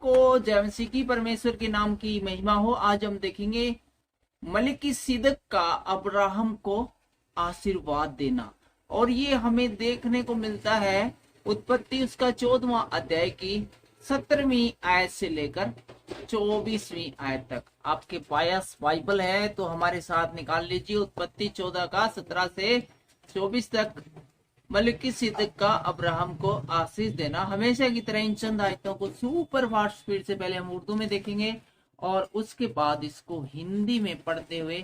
को जय मसीह की, परमेश्वर के नाम की महिमा हो। आज हम देखेंगे मलिकिसिदक का अब्राहम को आशीर्वाद देना, और ये हमें देखने को मिलता है उत्पत्ति उसका 14वां अध्याय की 17वीं आयत से लेकर 24वीं आयत तक। आपके पास बाइबल है तो हमारे साथ निकाल लीजिए। उत्पत्ति 14 का 17 से 24 तक मलिकिसिदक का अब्राहम को आशीष देना। हमेशा की तरह इन चंद आयतों को सुपर फास्ट स्पीड से पहले हम उर्दू में देखेंगे और उसके बाद इसको हिंदी में पढ़ते हुए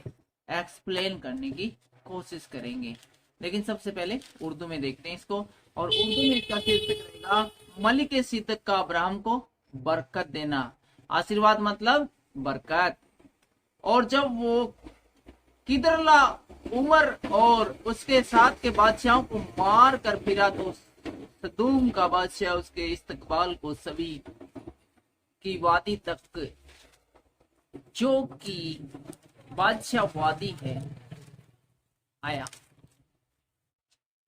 एक्सप्लेन करने की कोशिश करेंगे। लेकिन सबसे पहले उर्दू में देखते हैं इसको, और उर्दू में इसका शीर्षक रहेगा मलिकिसिदक का अब्राहम को बरकत देना। आशीर्वाद मतलब बरकत। और जब वो किदरला उमर और उसके साथ के बादशाहों को मार कर फिरा तो सदूम का बादशाह उसके इस्तकबाल को सभी की वादी तक, जो कि बादशाह वादी है, आया।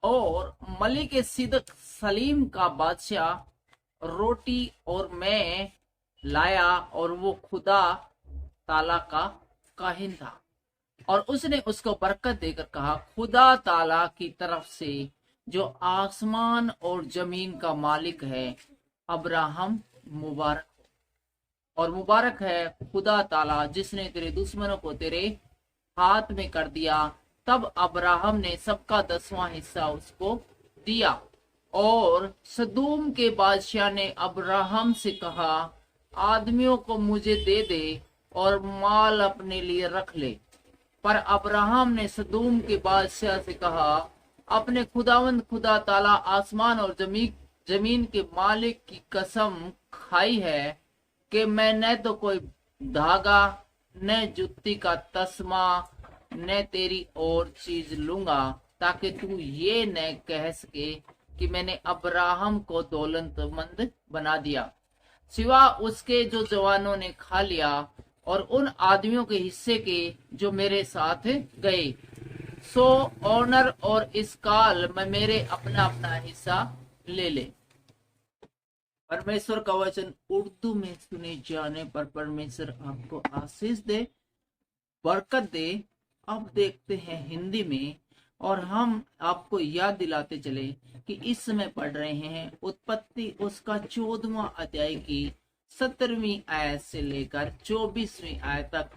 और मलिकिसिदक सलीम का बादशाह रोटी और मैं लाया, और वो खुदा ताला का काहिन था। और उसने उसको बरकत देकर कहा, खुदा ताला की तरफ से जो आसमान और जमीन का मालिक है, अब्राहम मुबारक हो। और मुबारक है खुदा ताला जिसने तेरे दुश्मनों को तेरे हाथ में कर दिया। तब अब्राहम ने सबका 10वां हिस्सा उसको दिया। और सदूम के बादशाह ने अब्राहम से कहा, आदमियों को मुझे दे दे और माल अपने लिए रख ले। पर अब्राहम ने सदूम के बादशाह से कहा, अपने खुदावंद खुदा ताला आसमान और जमीन के मालिक की कसम खाई है कि मैं न तो कोई धागा, न जुत्ती का तस्मा, न तेरी और चीज लूंगा, ताकि तू ये न कह सके कि मैंने अब्राहम को दौलतमंद बना दिया, सिवा उसके जो जवानों ने खा लिया और उन आदमियों के हिस्से के जो मेरे साथ गए। सो ऑनर और इस काल में मेरे अपना अपना हिस्सा ले ले। परमेश्वर का वचन उर्दू में सुने जाने पर परमेश्वर आपको आशीष दे, बरकत दे। अब देखते हैं हिंदी में, और हम आपको याद दिलाते चले कि इस समय पढ़ रहे हैं उत्पत्ति उसका 14वां अध्याय की 17वीं आयत से लेकर 24वीं आयत तक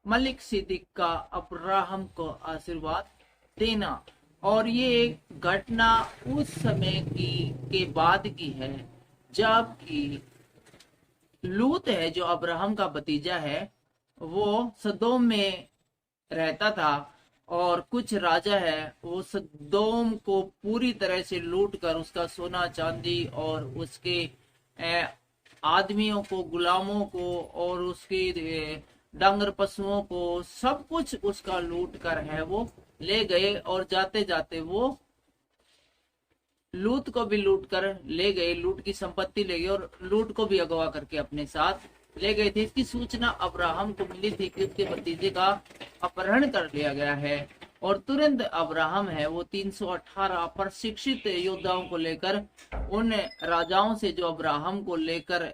मलिकिसिदक का अब्राहम को आशीर्वाद देना। और ये एक घटना उस समय के बाद की है, जबकि लूत है जो अब्राहम का भतीजा है, वो सदोम में रहता था। और कुछ राजा है वो सदोम को पूरी तरह से लूट कर उसका सोना चांदी और उसके आदमियों को, गुलामों को और उसके डांगर पशुओं को, सब कुछ उसका लूट कर है वो ले गए। और जाते जाते वो लूत को भी लूट कर ले गए, लूट की संपत्ति ले गए और लूट को भी अगवा करके अपने साथ ले गए थे। इसकी सूचना अब्राहम को मिली थी कि उसके भतीजे का अपहरण कर लिया गया है। और तुरंत अब्राहम है वो 318 प्रशिक्षित योद्धाओं को लेकर उन राजाओं से जो अब्राहम को लेकर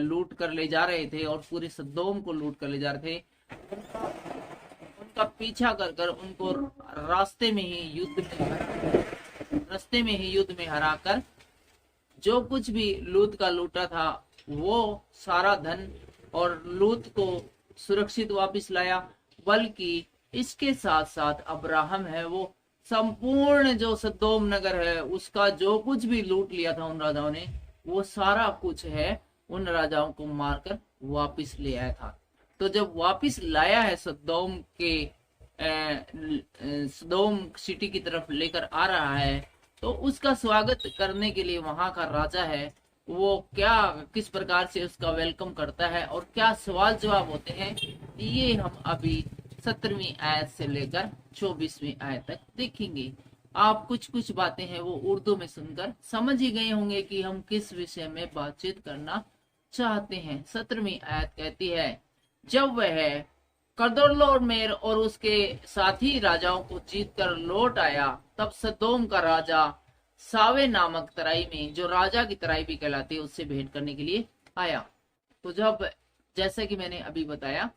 लूट कर ले जा रहे थे और पूरे सदोम को लूट कर ले जा रहे थे, उनका पीछा कर कर उनको रास्ते में ही युद्ध में हराकर जो कुछ भी लूत का लूटा था वो सारा धन और लूत को सुरक्षित वापस लाया। बल्कि इसके साथ साथ अब्राहम है वो संपूर्ण जो सदोम नगर है उसका जो कुछ भी लूट लिया था उन राजाओं ने, वो सारा कुछ है उन राजाओं को मारकर वापस ले आया था। तो जब वापस लाया है सदोम सिटी की तरफ लेकर आ रहा है, तो उसका स्वागत करने के लिए वहां का राजा है वो किस प्रकार से उसका वेलकम करता है और क्या सवाल जवाब होते हैं, ये हम अभी 17वीं आयत से लेकर 24वीं आयत तक देखेंगे। आप कुछ बातें हैं वो उर्दू में सुनकर समझ ही गए होंगे कि हम किस विषय में बातचीत करना चाहते हैं। 17वीं आयत कहती है, जब वह कदोर्लाओमेर और उसके साथी राजाओं को जीत कर लौट आया, तब सदोम का राजा सावे नामक तराई में, जो राजा की तराई भी कहलाती है, उससे भेंट करने के लिए आया। तो जब, जैसे कि मैंने अभी बताया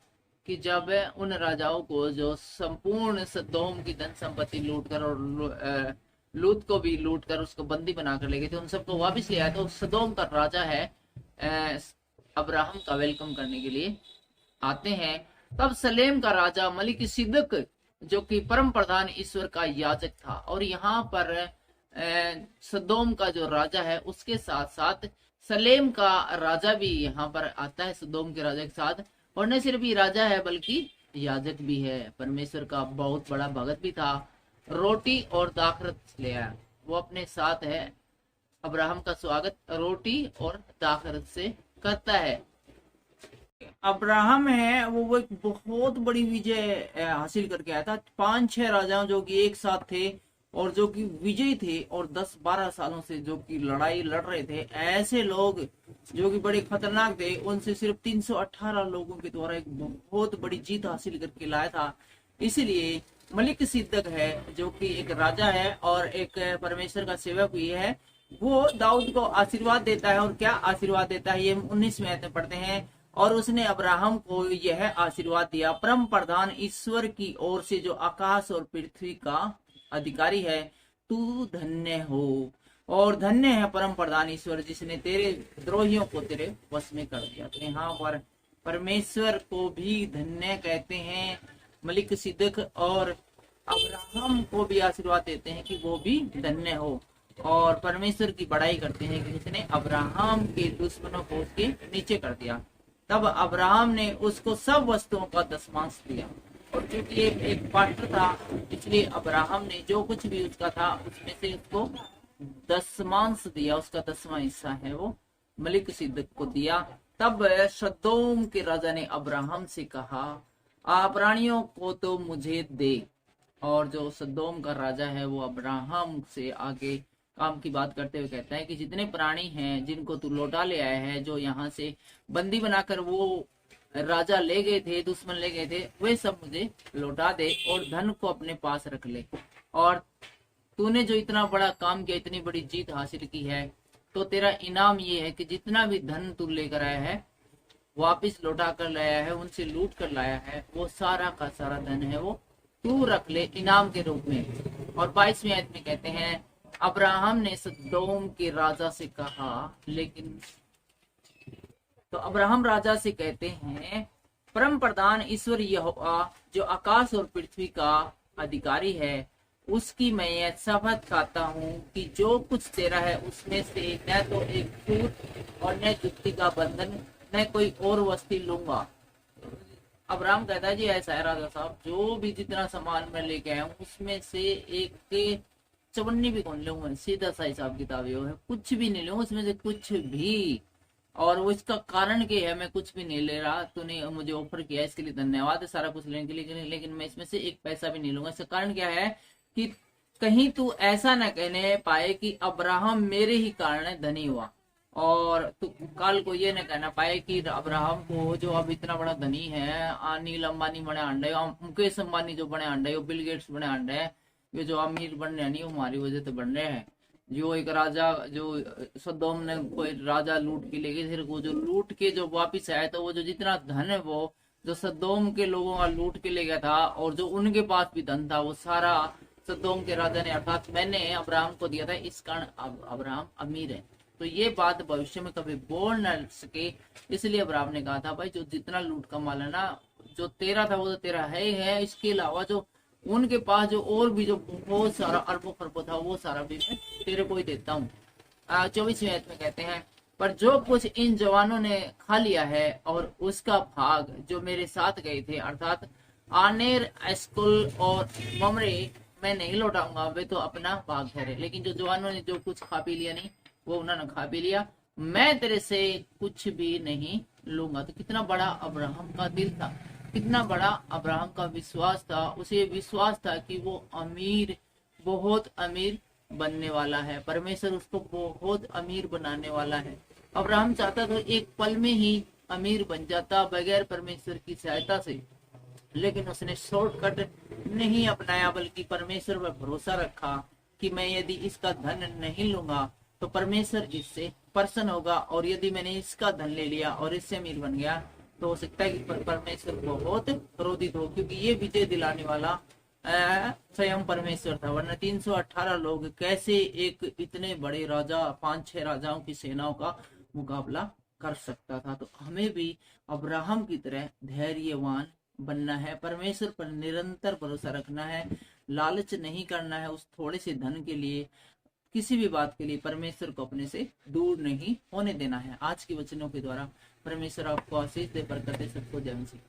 कि जब उन राजाओं को जो संपूर्ण सदोम की धन संपत्ति लूट कर और लूत को भी लूट कर उसको बंदी बनाकर ले गए थे, उन सबको वापस ले आया। तो सदोम का राजा है अब्राहम का वेलकम करने के लिए आते हैं। तब सलेम का राजा मलिक सिदक, जो कि परम प्रधान ईश्वर का याजक था, और यहाँ पर सदोम का जो राजा है उसके साथ साथ सलेम का राजा भी यहाँ पर आता है सदोम के राजा के साथ। और न सिर्फ ये राजा है बल्कि याजक भी है, परमेश्वर का बहुत बड़ा भगत भी था। रोटी और दाखरस ले आया, वो अपने साथ है। अब्राहम का स्वागत रोटी और दाखरस से करता है। अब्राहम है वो एक बहुत बड़ी विजय हासिल करके आया था। 5-6 राजाओं जो कि एक साथ थे और जो कि विजयी थे, और 10-12 सालों से जो कि लड़ाई लड़ रहे थे। ऐसे लोग जो कि बड़े खतरनाक थे, उनसे सिर्फ 318 लोगों के द्वारा एक बहुत बड़ी जीत हासिल करके लाया था। इसलिए मलिक सिद्दक है, जो कि एक राजा है और एक परमेश्वर का सेवक भी है, वो दाऊद को आशीर्वाद देता है। और क्या आशीर्वाद देता है, ये 19वें आयत में पढ़ते हैं। और उसने अब्राहम को यह आशीर्वाद दिया, परम प्रधान ईश्वर की ओर से, जो आकाश और पृथ्वी का अधिकारी है, तू धन्य हो। और धन्य है परम प्रधान ईश्वर, जिसने तेरे द्रोहियों को तेरे वश में कर दिया। तो यहाँ पर परमेश्वर को भी धन्य कहते हैं मलिक सिद्दक, और अब्राहम को भी आशीर्वाद देते हैं कि वो भी धन्य हो। और परमेश्वर की बड़ाई करते हैं कि उसने अब्राहम के दुश्मनों को उसके नीचे कर दिया। तब अब्राहम ने उसको सब वस्तुओं का दशमांश दिया। और चूंकि एक पात्र था, इसलिए अब्राहम ने जो कुछ भी उसका था उसमें से उसको दशमांश दिया। उसका 10वां हिस्सा है वो मलिक सिद्दक को दिया। तब सदोम के राजा ने अब्राहम से कहा, प्राणियों को तो मुझे दे। और जो सदोम का राजा है वो अब्राहम से आगे काम की बात करते हुए कहता है कि जितने प्राणी हैं जिनको तू लौटा ले आया है, जो यहाँ से बंदी बनाकर वो राजा ले गए थे, दुश्मन ले गए थे, वे सब मुझे लौटा दे और धन को अपने पास रख ले। और तूने जो इतना बड़ा काम किया, इतनी बड़ी जीत हासिल की है, तो तेरा इनाम ये है कि जितना भी धन तू लेकर आया है, वापिस लौटा कर लाया है, उनसे लूट कर लाया है, वो सारा का सारा धन है वो तू रख ले इनाम के रूप में। और 22वें आयत में कहते हैं, अब्राहम ने सदोम के राजा से कहा, लेकिन तो अब्राहम राजा से कहते हैं, परम प्रधान ईश्वर यहोवा, जो आकाश और पृथ्वी का अधिकारी है, उसकी मैं यह शपथ खाता हूँ कि जो कुछ तेरा है उसमें से न तो एक फूट और न जुत्ती का बंधन, न कोई और वस्तु लूंगा। अब्राहम कहता है, जी ऐसा है राजा साहब, जो भी जितना सामान मैं लेके आया हूँ उसमें से एक के चवन्नी भी कौन लूंगा, सीधा सा हिसाब किताब ये है, कुछ भी नहीं लूंगा उसमें से कुछ भी। और वो इसका कारण क्या है, मैं कुछ भी नहीं ले रहा, तूने मुझे ऑफर किया इसके लिए धन्यवाद है सारा कुछ लेने के लिए, लेकिन मैं इसमें से एक पैसा भी नहीं लूंगा। इसका कारण क्या है कि कहीं तू ऐसा न कहने पाए कि अब्राहम मेरे ही कारण धनी हुआ, और तू कल को ये न कहना पाए कि अब्राहम को जो अब इतना बड़ा धनी है, अनिल अंबानी बने अंडे, मुकेश अंबानी जो बने अंडे, बिल गेट्स बने अंडे, ये जो अमीर बन रहे नहीं वो हमारी वजह से बन रहे हैं। जो एक राजा, जो सदोम ने कोई राजा लूट के ले गए, फिर वो जो लूट के जो वापिस आया, तो वो जो जितना धन है वो जो सदोम के लोगों का लूट के ले गया था, और जो उनके पास भी धन था, वो सारा सदोम के राजा ने अर्थात मैंने अब्राहम को दिया था। इस कारण अब्राहम अमीर है। तो ये बात भविष्य में कभी बोल न सके, इसलिए अब्राहम ने कहा था, भाई जो जितना लूट का माल है ना, जो तेरा था वो तो तेरा है ही है, इसके अलावा जो उनके पास जो और भी जो बहुत सारा अरबों खरबों था, वो सारा भी मैं तेरे को ही देता हूँ। 24वें आयत में कहते हैं, पर जो कुछ इन जवानों ने खा लिया है और उसका भाग जो मेरे साथ गए थे, अर्थात आनेर, एस्कुल और ममरे, मैं नहीं लौटाऊंगा, वे तो अपना भाग ठहरे। लेकिन जो जवानों ने जो कुछ खा पी लिया नहीं, वो उन्होंने खा पी लिया, मैं तेरे से कुछ भी नहीं लूंगा। तो कितना बड़ा अब्राहम का दिल था, कितना बड़ा अब्राहम का विश्वास था। उसे विश्वास था कि वो अमीर, बहुत अमीर बनने वाला है, परमेश्वर उसको बहुत अमीर बनाने वाला है। अब्राहम चाहता था एक पल में ही अमीर बन जाता बगैर परमेश्वर की सहायता से, लेकिन उसने शॉर्टकट नहीं अपनाया, बल्कि परमेश्वर पर भरोसा रखा कि मैं यदि इसका धन नहीं लूंगा तो परमेश्वर इससे प्रसन्न होगा। और यदि मैंने इसका धन ले लिया और इससे अमीर बन गया तो हो सकता है कि परमेश्वर बहुत क्रोधित हो, क्योंकि ये विजय दिलाने वाला स्वयं परमेश्वर था। वरना 318 लोग कैसे एक इतने बड़े राजा, 5-6 राजाओं की सेनाओं का मुकाबला कर सकता था। तो हमें भी अब्राहम की तरह धैर्यवान बनना है, परमेश्वर पर निरंतर भरोसा रखना है, लालच नहीं करना है उस थोड़े से धन के लिए, किसी भी बात के लिए परमेश्वर को अपने से दूर नहीं होने देना है। आज के वचनों के द्वारा परमेश्वर आपको आशीष दे, बरकत दे। सबको जय मसीह।